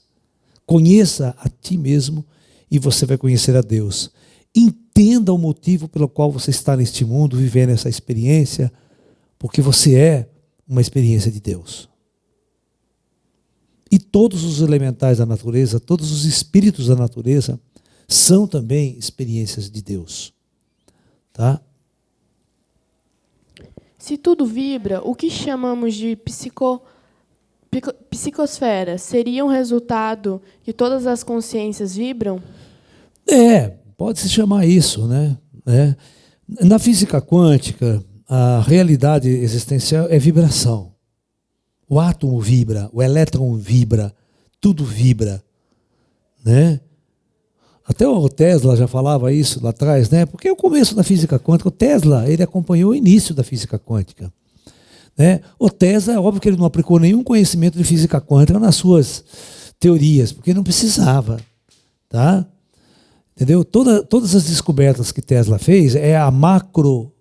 S1: Conheça a ti mesmo e você vai conhecer a Deus. Entenda o motivo pelo qual você está neste mundo, vivendo essa experiência, porque você é uma experiência de Deus. E todos os elementais da natureza, todos os espíritos da natureza, são também experiências de Deus. Tá?
S3: Se tudo vibra, o que chamamos de psicosfera seria um resultado que todas as consciências vibram?
S1: Pode-se chamar isso, né? Na física quântica, a realidade existencial é vibração. O átomo vibra, o elétron vibra, tudo vibra, né? Até o Tesla já falava isso lá atrás, né? Porque é o começo da física quântica. O Tesla, ele acompanhou o início da física quântica, né? O Tesla, é óbvio que ele não aplicou nenhum conhecimento de física quântica nas suas teorias, porque não precisava, tá? Entendeu? Todas as descobertas que Tesla fez é a macro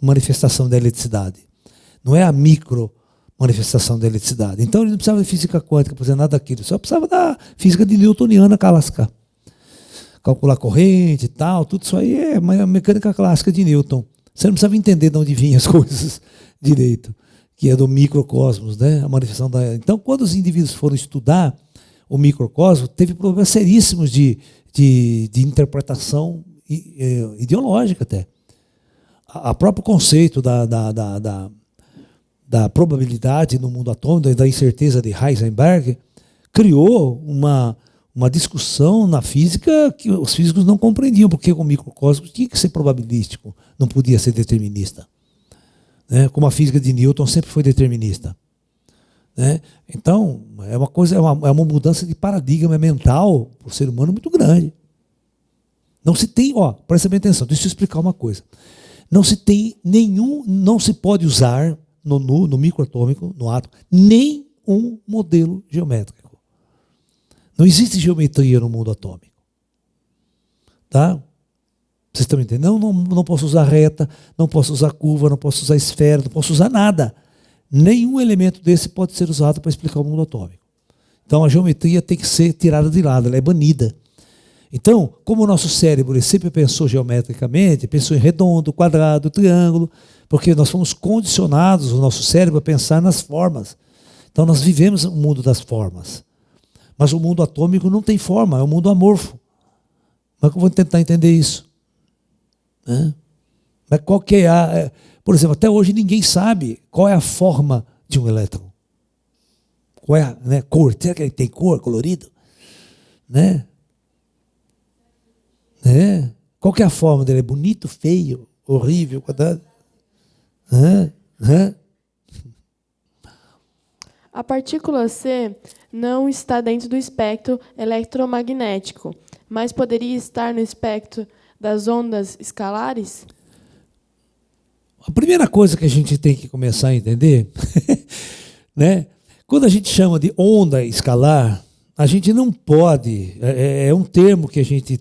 S1: manifestação da eletricidade. Não é a micro manifestação da eletricidade. Então ele não precisava de física quântica para fazer nada daquilo. Só precisava da física de newtoniana clássica. Calcular corrente e tal, tudo isso aí é mecânica clássica de Newton. Você não precisava entender de onde vinham as coisas direito, que é do microcosmos, né? A manifestação da... Então, quando os indivíduos foram estudar o microcosmos, teve problemas seríssimos de interpretação ideológica até. O próprio conceito da probabilidade no mundo atômico, da incerteza de Heisenberg, criou uma discussão na física que os físicos não compreendiam, porque o microcosmos tinha que ser probabilístico, não podia ser determinista. Né? Como a física de Newton sempre foi determinista. Né? Então, é uma mudança de paradigma mental para o ser humano muito grande. Não se tem, presta bem atenção, deixa eu explicar uma coisa. Não se pode usar no microatômico, no átomo, nem um modelo geométrico. Não existe geometria no mundo atômico. Tá? Vocês estão entendendo? Não posso usar reta, não posso usar curva, não posso usar esfera, não posso usar nada. Nenhum elemento desse pode ser usado para explicar o mundo atômico. Então a geometria tem que ser tirada de lado, ela é banida. Então, como o nosso cérebro sempre pensou geometricamente, pensou em redondo, quadrado, triângulo, porque nós fomos condicionados, o nosso cérebro, a pensar nas formas. Então nós vivemos o mundo das formas. Mas o mundo atômico não tem forma, é um mundo amorfo. Mas eu vou tentar entender isso. Mas qual que é por exemplo, até hoje ninguém sabe qual é a forma de um elétron. Qual é a cor? Será que ele tem cor, colorido? Né? Qual que é a forma dele? É bonito, feio, horrível, quadrado?
S3: A partícula C não está dentro do espectro eletromagnético, mas poderia estar no espectro das ondas escalares?
S1: A primeira coisa que a gente tem que começar a entender, né? Quando a gente chama de onda escalar, a gente não pode, é um termo que a gente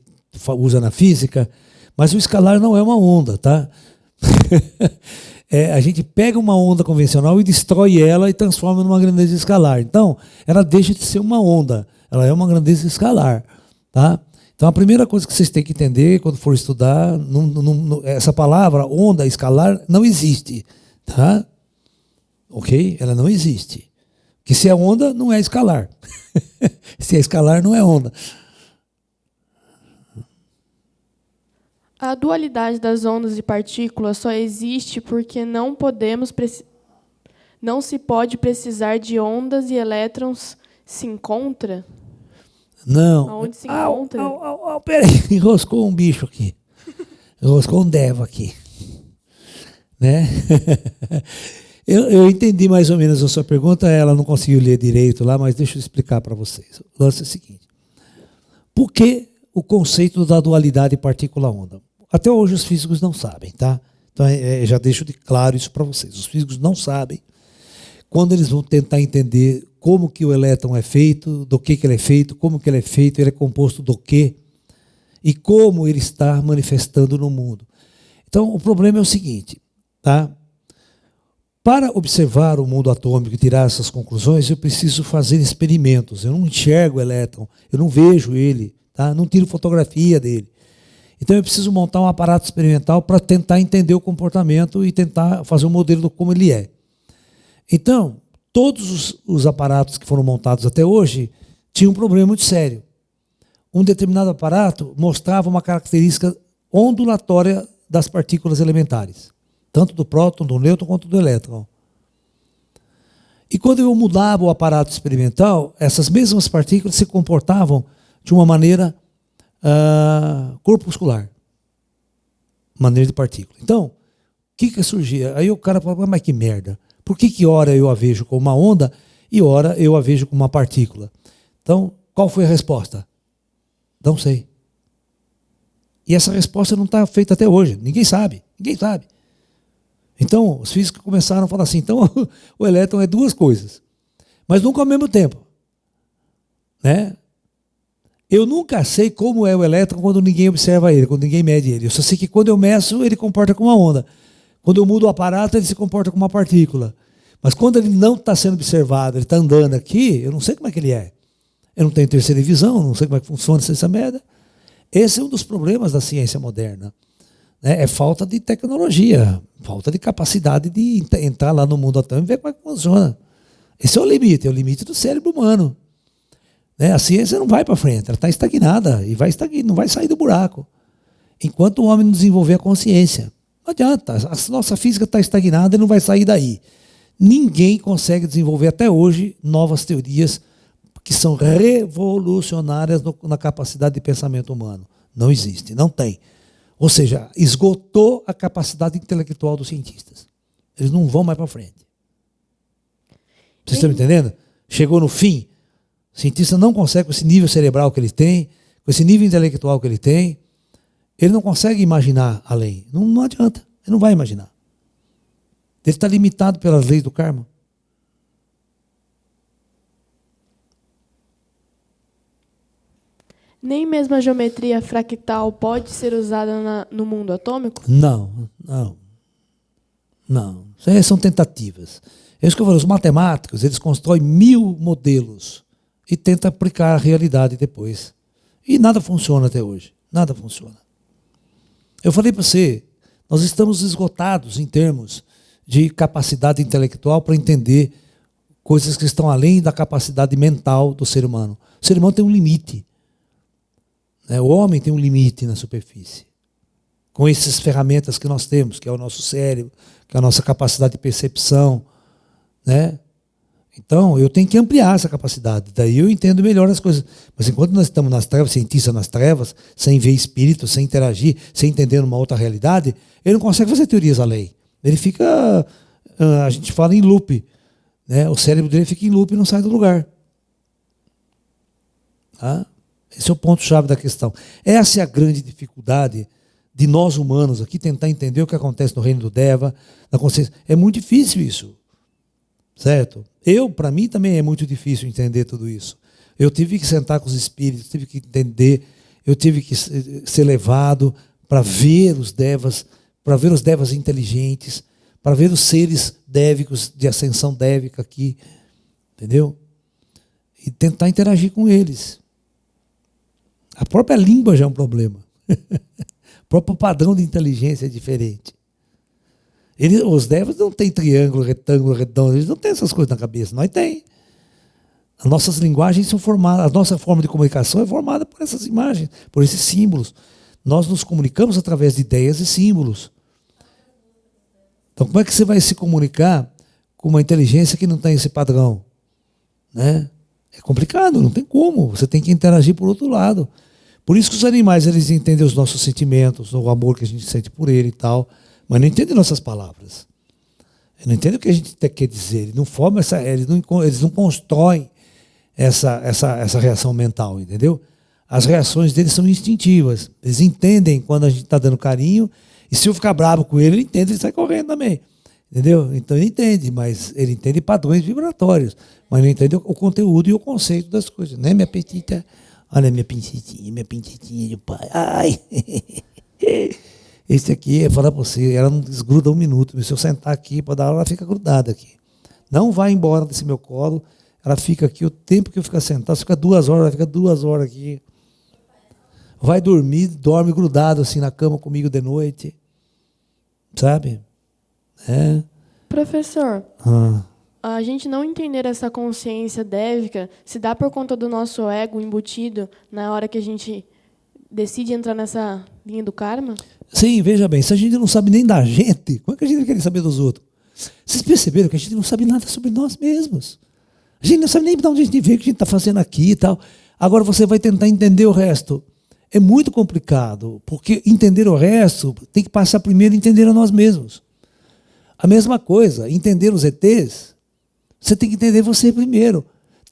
S1: usa na física, mas o escalar não é uma onda, tá? A gente pega uma onda convencional e destrói ela e transforma numa grandeza escalar. Então, ela deixa de ser uma onda, ela é uma grandeza escalar, tá? Então, a primeira coisa que vocês têm que entender quando for estudar, essa palavra onda escalar não existe, tá? Ok? Ela não existe. Porque se é onda, não é escalar. Se é escalar, não é onda.
S3: A dualidade das ondas e partículas só existe porque não se pode precisar de ondas e elétrons se encontra?
S1: Não.
S3: Aonde se encontra?
S1: Peraí, enroscou um bicho aqui. Enroscou um devo aqui. Né? Eu entendi mais ou menos a sua pergunta, ela não conseguiu ler direito lá, mas deixa eu explicar para vocês. O lance é o seguinte. Por que o conceito da dualidade partícula-onda? Até hoje os físicos não sabem, tá? Então já deixo de claro isso para vocês. Os físicos não sabem. Quando eles vão tentar entender como que o elétron é feito, do que ele é feito, como que ele é feito, ele é composto do quê, e como ele está manifestando no mundo. Então, o problema é o seguinte, tá? Para observar o mundo atômico e tirar essas conclusões, eu preciso fazer experimentos. Eu não enxergo o elétron, eu não vejo ele, tá? Não tiro fotografia dele. Então, eu preciso montar um aparato experimental para tentar entender o comportamento e tentar fazer um modelo de como ele é. Então, todos os aparatos que foram montados até hoje tinham um problema muito sério. Um determinado aparato mostrava uma característica ondulatória das partículas elementares, tanto do próton, do nêutron, quanto do elétron. E quando eu mudava o aparato experimental, essas mesmas partículas se comportavam de uma maneira corpuscular, maneira de partícula. Então, o que surgia? Aí o cara falava, mas que merda. Por que ora eu a vejo como uma onda e ora eu a vejo como uma partícula? Então, qual foi a resposta? Não sei. E essa resposta não está feita até hoje. Ninguém sabe. Ninguém sabe. Então, os físicos começaram a falar assim, então o elétron é duas coisas, mas nunca ao mesmo tempo. Né? Eu nunca sei como é o elétron quando ninguém observa ele, quando ninguém mede ele. Eu só sei que quando eu meço, ele comporta como uma onda. Quando eu mudo o aparato, ele se comporta como uma partícula. Mas quando ele não está sendo observado, ele está andando aqui, eu não sei como é que ele é. Eu não tenho terceira visão, não sei como é que funciona essa merda. Esse é um dos problemas da ciência moderna. É falta de tecnologia, falta de capacidade de entrar lá no mundo atômico e ver como é que funciona. Esse é o limite do cérebro humano. A ciência não vai para frente, ela está estagnada e não vai sair do buraco. Enquanto o homem não desenvolver a consciência. Não adianta, a nossa física está estagnada e não vai sair daí. Ninguém consegue desenvolver até hoje novas teorias que são revolucionárias na capacidade de pensamento humano. Não existe, não tem. Ou seja, esgotou a capacidade intelectual dos cientistas. Eles não vão mais para frente. Vocês estão me entendendo? Chegou no fim. O cientista não consegue, com esse nível cerebral que ele tem, com esse nível intelectual que ele tem, ele não consegue imaginar além. Não adianta, ele não vai imaginar. Ele está limitado pelas leis do karma.
S3: Nem mesmo a geometria fractal pode ser usada no mundo atômico?
S1: Não. Isso aí são tentativas. É isso que eu falo, os matemáticos, eles constroem 1000 modelos e tentam aplicar a realidade depois. E nada funciona até hoje. Nada funciona. Eu falei para você, nós estamos esgotados em termos de capacidade intelectual para entender coisas que estão além da capacidade mental do ser humano. O ser humano tem um limite. O homem tem um limite na superfície. Com essas ferramentas que nós temos, que é o nosso cérebro, que é a nossa capacidade de percepção. Então, eu tenho que ampliar essa capacidade. Daí eu entendo melhor as coisas. Mas enquanto nós estamos nas trevas, cientistas nas trevas, sem ver espírito, sem interagir, sem entender uma outra realidade, ele não consegue fazer teorias além. Ele fica, a gente fala em loop. O cérebro dele fica em loop e não sai do lugar. Esse é o ponto-chave da questão. Essa é a grande dificuldade de nós humanos aqui tentar entender o que acontece no reino do Deva, na consciência. É muito difícil isso. Certo? Para mim também é muito difícil entender tudo isso. Eu tive que sentar com os espíritos, tive que entender, eu tive que ser levado para ver os devas, para ver os devas inteligentes, para ver os seres dévicos de ascensão dévica aqui, entendeu? E tentar interagir com eles. A própria língua já é um problema. O próprio padrão de inteligência é diferente. Os devas não têm triângulo, retângulo, redondo, eles não têm essas coisas na cabeça, nós tem. As nossas linguagens são formadas, a nossa forma de comunicação é formada por essas imagens, por esses símbolos. Nós nos comunicamos através de ideias e símbolos. Então, como é que você vai se comunicar com uma inteligência que não tem esse padrão? É complicado, não tem como. Você tem que interagir por outro lado. Por isso que os animais, eles entendem os nossos sentimentos, o amor que a gente sente por ele e tal, mas não entendem nossas palavras. Eles não entendem o que a gente quer dizer. Eles não formam eles não constroem essa reação mental, entendeu? As reações deles são instintivas. Eles entendem quando a gente está dando carinho, e se eu ficar bravo com ele, ele entende e sai correndo também. Entendeu? Então ele entende, mas ele entende padrões vibratórios, mas não entende o conteúdo e o conceito das coisas. Né, minha petita? Olha minha pincetinha de pai. Ai! Esse aqui, é falar para você, ela não desgruda um minuto. Se eu sentar aqui para dar aula, ela fica grudada aqui. Não vai embora desse meu colo. Ela fica aqui o tempo que eu ficar sentado. Fica 2 horas, ela fica 2 horas aqui. Vai dormir, dorme grudado assim na cama comigo de noite. Sabe?
S3: Professor, a gente não entender essa consciência dévica se dá por conta do nosso ego embutido na hora que a gente decide entrar nessa linha do karma?
S1: Sim, veja bem, se a gente não sabe nem da gente, como é que a gente vai querer saber dos outros? Vocês perceberam que a gente não sabe nada sobre nós mesmos? A gente não sabe nem de onde a gente veio, o que a gente está fazendo aqui e tal. Agora você vai tentar entender o resto. É muito complicado, porque entender o resto tem que passar primeiro a entender a nós mesmos. A mesma coisa, entender os ETs, você tem que entender você primeiro.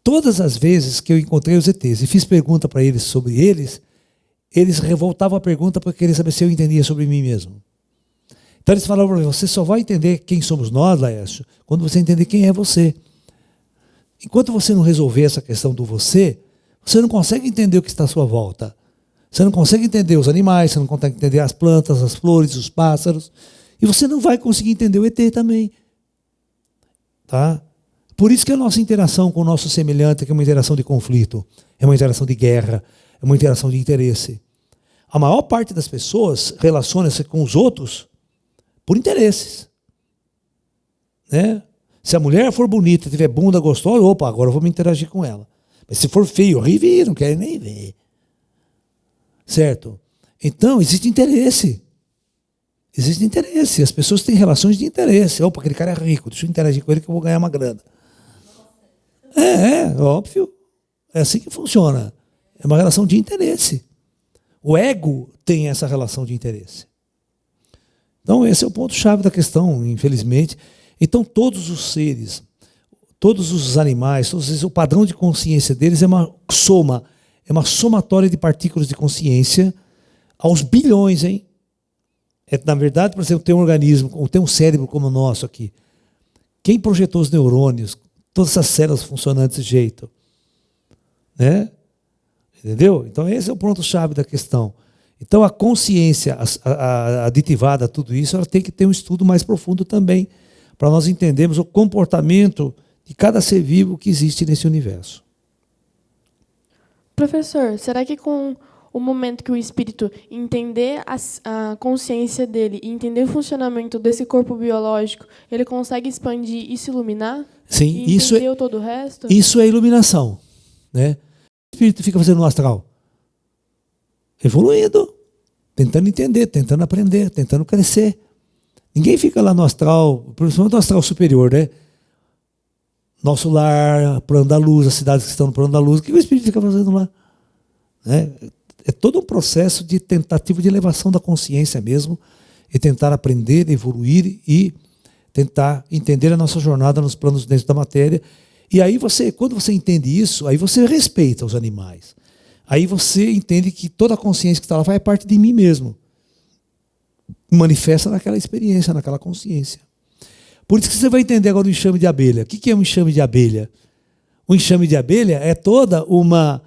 S1: Todas as vezes que eu encontrei os ETs e fiz pergunta para eles sobre eles revoltavam a pergunta porque queriam saber se eu entendia sobre mim mesmo. Então eles falavam para mim, você só vai entender quem somos nós, Laércio, quando você entender quem é você. Enquanto você não resolver essa questão do você não consegue entender o que está à sua volta. Você não consegue entender os animais, você não consegue entender as plantas, as flores, os pássaros. E você não vai conseguir entender o ET também. Tá? Por isso que a nossa interação com o nosso semelhante é uma interação de conflito, é uma interação de guerra, é uma interação de interesse. A maior parte das pessoas relaciona-se com os outros por interesses. Né? Se a mulher for bonita, tiver bunda gostosa, opa, agora eu vou me interagir com ela. Mas se for feio, horrível, não quero nem ver. Certo? Então, existe interesse. Existe interesse. As pessoas têm relações de interesse. Opa, aquele cara é rico, deixa eu interagir com ele que eu vou ganhar uma grana. Óbvio. É assim que funciona. É uma relação de interesse. O ego tem essa relação de interesse. Então, esse é o ponto-chave da questão, infelizmente. Então, todos os seres, todos os animais, o padrão de consciência deles é uma soma, é uma somatória de partículas de consciência aos bilhões, hein? Na verdade, por exemplo, tem um organismo, tem um cérebro como o nosso aqui. Quem projetou os neurônios, todas essas células funcionando desse jeito? Né? Entendeu? Então, esse é o ponto-chave da questão. Então, a consciência aditivada a tudo isso, ela tem que ter um estudo mais profundo também, para nós entendermos o comportamento de cada ser vivo que existe nesse universo.
S3: Professor, será que com o momento que o espírito entender a consciência dele e entender o funcionamento desse corpo biológico, ele consegue expandir e se iluminar?
S1: Sim,
S3: e entender todo o resto?
S1: Isso é iluminação. Né? O espírito fica fazendo no astral? Evoluindo, tentando entender, tentando aprender, tentando crescer. Ninguém fica lá no astral, principalmente no astral superior, né? Nosso lar, plano da luz, as cidades que estão no plano da luz, o que o espírito fica fazendo lá? Né? É todo um processo de tentativa de elevação da consciência mesmo, e tentar aprender, evoluir e tentar entender a nossa jornada nos planos dentro da matéria. E aí quando você entende isso, aí você respeita os animais. Aí você entende que toda a consciência que está lá faz parte de mim mesmo. Manifesta naquela experiência, naquela consciência. Por isso que você vai entender agora o enxame de abelha. O que é um enxame de abelha? O enxame de abelha é toda uma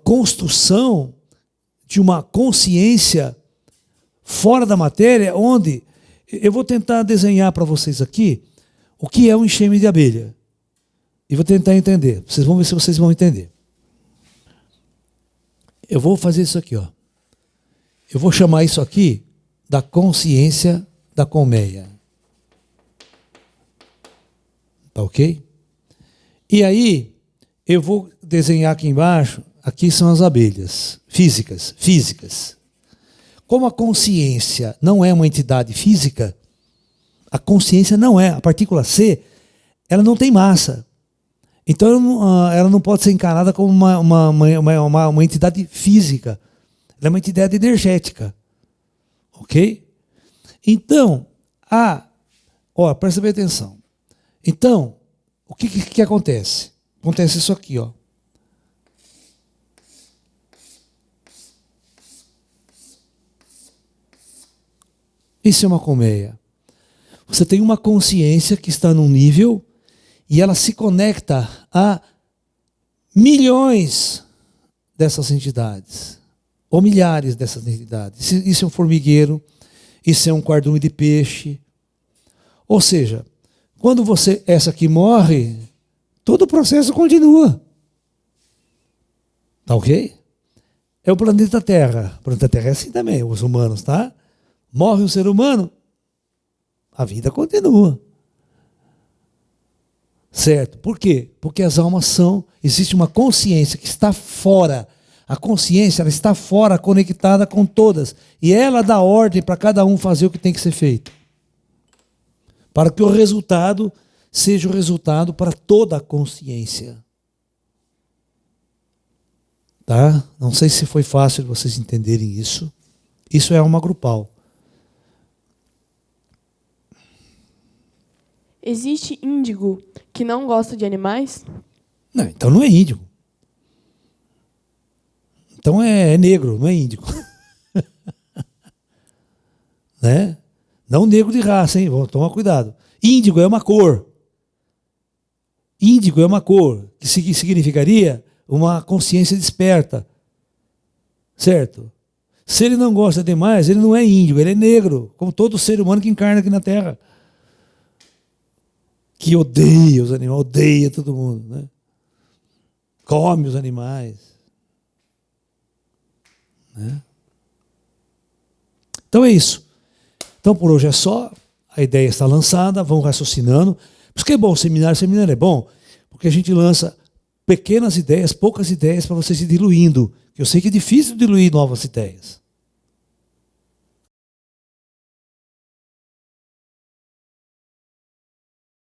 S1: construção de uma consciência fora da matéria, onde eu vou tentar desenhar para vocês aqui o que é um enxame de abelha. E vou tentar entender. Vocês vão ver se vocês vão entender. Eu vou fazer isso aqui, ó. Eu vou chamar isso aqui da consciência da colmeia. Tá ok? E aí, eu vou desenhar aqui embaixo, aqui são as abelhas, físicas. Como a consciência não é uma entidade física, a consciência não é, a partícula C, ela não tem massa. Então ela não pode ser encarada como uma entidade física. Ela é uma entidade energética. Ok? Então, presta bem atenção. Então, o que acontece? Acontece isso aqui, ó. Isso é uma colmeia. Você tem uma consciência que está num nível e ela se conecta a milhões dessas entidades, ou milhares dessas entidades. Isso é um formigueiro, isso é um cardume de peixe. Ou seja, quando essa aqui morre, todo o processo continua. Tá ok? É o planeta Terra. O planeta Terra é assim também, os humanos, tá? Morre um ser humano, a vida continua. Certo? Por quê? Porque as almas existe uma consciência que está fora. A consciência, ela está fora, conectada com todas. E ela dá ordem para cada um fazer o que tem que ser feito. Para que o resultado seja o resultado para toda a consciência. Tá? Não sei se foi fácil de vocês entenderem isso. Isso é alma grupal.
S3: Existe índigo que não gosta de animais?
S1: Não, então não é índigo. Então é negro, não é índigo. Né? Não negro de raça, hein? Vamos tomar cuidado. Índigo é uma cor. Índigo é uma cor, que significaria uma consciência desperta. Certo? Se ele não gosta demais, ele não é índigo, ele é negro, como todo ser humano que encarna aqui na Terra. Que odeia os animais, odeia todo mundo, né? Come os animais. Né? Então é isso. Então por hoje é só. A ideia está lançada, vão raciocinando. Por isso que é bom o seminário. O seminário é bom porque a gente lança pequenas ideias, poucas ideias para vocês ir diluindo. Eu sei que é difícil diluir novas ideias.